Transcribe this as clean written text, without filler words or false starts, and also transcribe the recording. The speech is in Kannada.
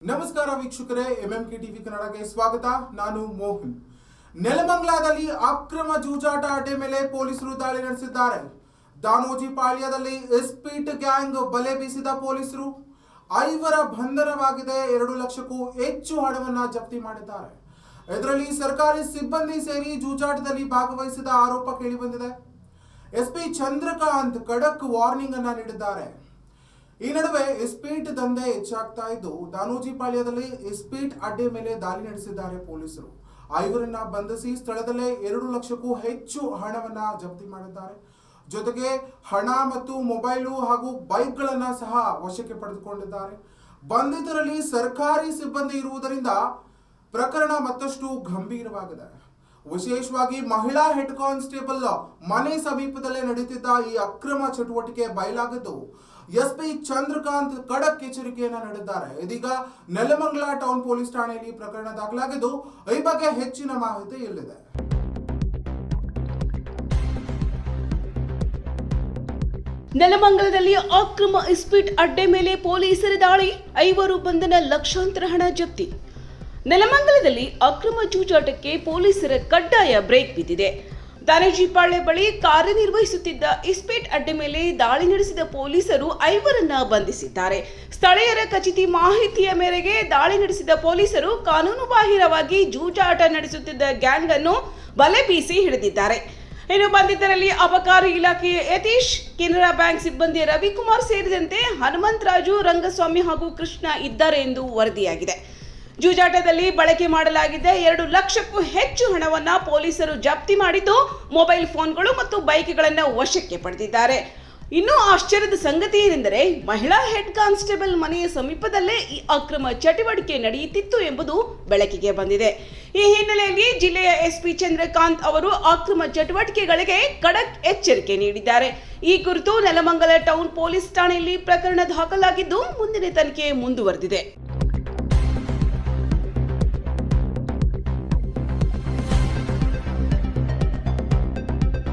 ನಮಸ್ಕಾರ ವೀಕ್ಷಕರೇ, ಎಂಎಂಕೆ ಟಿವಿ ಕನ್ನಡಕ್ಕೆ ಸ್ವಾಗತ. ನಾನು ಮೋಹನ್. ನೆಲಮಂಗಲದಲ್ಲಿ ಅಕ್ರಮ ಜೂಜಾಟ ಅಡ್ಡೆ ಮೇಲೆ ಪೊಲೀಸರು ದಾಳಿ ನಡೆಸಿದ್ದಾರೆ. ದಾನೋಜಿ ಪಾಳ್ಯದಲ್ಲಿ ಇಸ್ಪೀಟ್ ಗ್ಯಾಂಗ್ ಬಲೆ ಬೀಸಿದ ಪೊಲೀಸರು 5 ಬಂಧನವಾಗಿದೆ. 2 ಲಕ್ಷಕ್ಕೂ ಹೆಚ್ಚು ಹಣವನ್ನ ಜಪ್ತಿ ಮಾಡಿದ್ದಾರೆ. ಇದರಲ್ಲಿ ಸರ್ಕಾರಿ ಸಿಬ್ಬಂದಿ ಸೇರಿ ಜೂಜಾಟದಲ್ಲಿ ಭಾಗವಹಿಸಿದ ಆರೋಪ ಕೇಳಿಬಂದಿದೆ. ಎಸ್ಪಿ ಚಂದ್ರಕಾಂತ್ ಖಡಕ್ ವಾರ್ನಿಂಗ್ ಅನ್ನ ನೀಡಿದ್ದಾರೆ. ಈ ನಡುವೆ ಇಸ್ಪೀಟ್ ದಂಧೆ ಹೆಚ್ಚಾಗ್ತಾ ಇದ್ದು, ದಾನೋಜಿ ಪಾಳ್ಯದಲ್ಲಿ ಇಸ್ಪೀಟ್ ಅಡ್ಡೆ ಮೇಲೆ ದಾಳಿ ನಡೆಸಿದ್ದಾರೆ ಪೊಲೀಸರು. 5ರನ್ನ ಬಂಧಿಸಿ ಸ್ಥಳದಲ್ಲೇ 2 ಲಕ್ಷಕ್ಕೂ ಹೆಚ್ಚು ಹಣವನ್ನ ಜಪ್ತಿ ಮಾಡಿದ್ದಾರೆ. ಜೊತೆಗೆ ಹಣ ಮತ್ತು ಮೊಬೈಲು ಹಾಗೂ ಬೈಕ್ಗಳನ್ನ ಸಹ ವಶಕ್ಕೆ ಪಡೆದುಕೊಂಡಿದ್ದಾರೆ. ಬಂಧಿತರಲ್ಲಿ ಸರ್ಕಾರಿ ಸಿಬ್ಬಂದಿ ಇರುವುದರಿಂದ ಪ್ರಕರಣ ಮತ್ತಷ್ಟು ಗಂಭೀರವಾಗಿದೆ. ವಿಶೇಷವಾಗಿ ಮಹಿಳಾ ಹೆಡ್ ಕಾನ್ಸ್ಟೇಬಲ್ ಮನೆ ಸಮೀಪದಲ್ಲೇ ನಡೆಯುತ್ತಿದ್ದ ಈ ಅಕ್ರಮ ಚಟುವಟಿಕೆ ಬಯಲಾಗಿದ್ದು, ಎಸ್ಪಿ ಚಂದ್ರಕಾಂತ್ ಖಡಕ್ ಎಚ್ಚರಿಕೆಯನ್ನ ನೀಡಿದ್ದಾರೆ. ಇದೀಗ ನೆಲಮಂಗಲ ಟೌನ್ ಪೊಲೀಸ್ ಠಾಣೆಯಲ್ಲಿ ಪ್ರಕರಣ ದಾಖಲಾಗಿದ್ದು, ಈ ಬಗ್ಗೆ ಹೆಚ್ಚಿನ ಮಾಹಿತಿ ಇಲ್ಲಿದೆ. ನೆಲಮಂಗಲದಲ್ಲಿ ಅಕ್ರಮ ಇಸ್ಪೀಟ್ ಅಡ್ಡೆ ಮೇಲೆ ಪೊಲೀಸರ ದಾಳಿ, 5 ಬಂಧನ, ಲಕ್ಷಾಂತರ ಹಣ ಜಪ್ತಿ. ನೆಲಮಂಗಲದಲ್ಲಿ ಅಕ್ರಮ ಜೂಜಾಟಕ್ಕೆ ಪೊಲೀಸರ ಕಡ್ಡಾಯ ಬ್ರೇಕ್ ಬಿದ್ದಿದೆ. ದಾನೋಜಿ ಪಾಳ್ಯ ಬಳಿ ಕಾರ್ಯನಿರ್ವಹಿಸುತ್ತಿದ್ದ ಇಸ್ಪೀಟ್ ಅಡ್ಡೆ ಮೇಲೆ ದಾಳಿ ನಡೆಸಿದ ಪೊಲೀಸರು 5ರನ್ನ ಬಂಧಿಸಿದ್ದಾರೆ. ಸ್ಥಳೀಯರ ಖಚಿತ ಮಾಹಿತಿಯ ಮೇರೆಗೆ ದಾಳಿ ನಡೆಸಿದ ಪೊಲೀಸರು ಕಾನೂನು ಬಾಹಿರವಾಗಿ ಜೂಜಾಟ ನಡೆಸುತ್ತಿದ್ದ ಗ್ಯಾಂಗ್ ಅನ್ನು ಬಲೆ ಬೀಸಿ ಹಿಡಿದಿದ್ದಾರೆ. ಇನ್ನು ಬಂಧಿತರಲ್ಲಿ ಅಬಕಾರಿ ಇಲಾಖೆಯ ಯತೀಶ್, ಕೆನರಾ ಬ್ಯಾಂಕ್ ಸಿಬ್ಬಂದಿ ರವಿಕುಮಾರ್ ಸೇರಿದಂತೆ ಹನುಮಂತರಾಜು, ರಂಗಸ್ವಾಮಿ ಹಾಗೂ ಕೃಷ್ಣ ಇದ್ದಾರೆ ಎಂದು ವರದಿಯಾಗಿದೆ. ಜೂಜಾಟದಲ್ಲಿ ಬಳಕೆ ಮಾಡಲಾಗಿದ್ದ 2 ಲಕ್ಷಕ್ಕೂ ಹೆಚ್ಚು ಹಣವನ್ನ ಪೊಲೀಸರು ಜಪ್ತಿ ಮಾಡಿದ್ದು, ಮೊಬೈಲ್ ಫೋನ್ಗಳು ಮತ್ತು ಬೈಕ್ಗಳನ್ನು ವಶಕ್ಕೆ ಪಡೆದಿದ್ದಾರೆ. ಇನ್ನು ಆಶ್ಚರ್ಯದ ಸಂಗತಿ ಏನೆಂದರೆ, ಮಹಿಳಾ ಹೆಡ್ ಕಾನ್ಸ್ಟೇಬಲ್ ಮನೆಯ ಸಮೀಪದಲ್ಲೇ ಈ ಅಕ್ರಮ ಚಟುವಟಿಕೆ ನಡೆಯುತ್ತಿತ್ತು ಎಂಬುದು ಬೆಳಕಿಗೆ ಬಂದಿದೆ. ಈ ಹಿನ್ನೆಲೆಯಲ್ಲಿ ಜಿಲ್ಲೆಯ ಎಸ್ಪಿ ಚಂದ್ರಕಾಂತ್ ಅವರು ಅಕ್ರಮ ಚಟುವಟಿಕೆಗಳಿಗೆ ಖಡಕ್ ಎಚ್ಚರಿಕೆ ನೀಡಿದ್ದಾರೆ. ಈ ಕುರಿತು ನೆಲಮಂಗಲ ಟೌನ್ ಪೊಲೀಸ್ ಠಾಣೆಯಲ್ಲಿ ಪ್ರಕರಣ ದಾಖಲಾಗಿದ್ದು, ಮುಂದಿನ ತನಿಖೆ ಮುಂದುವರೆದಿದೆ.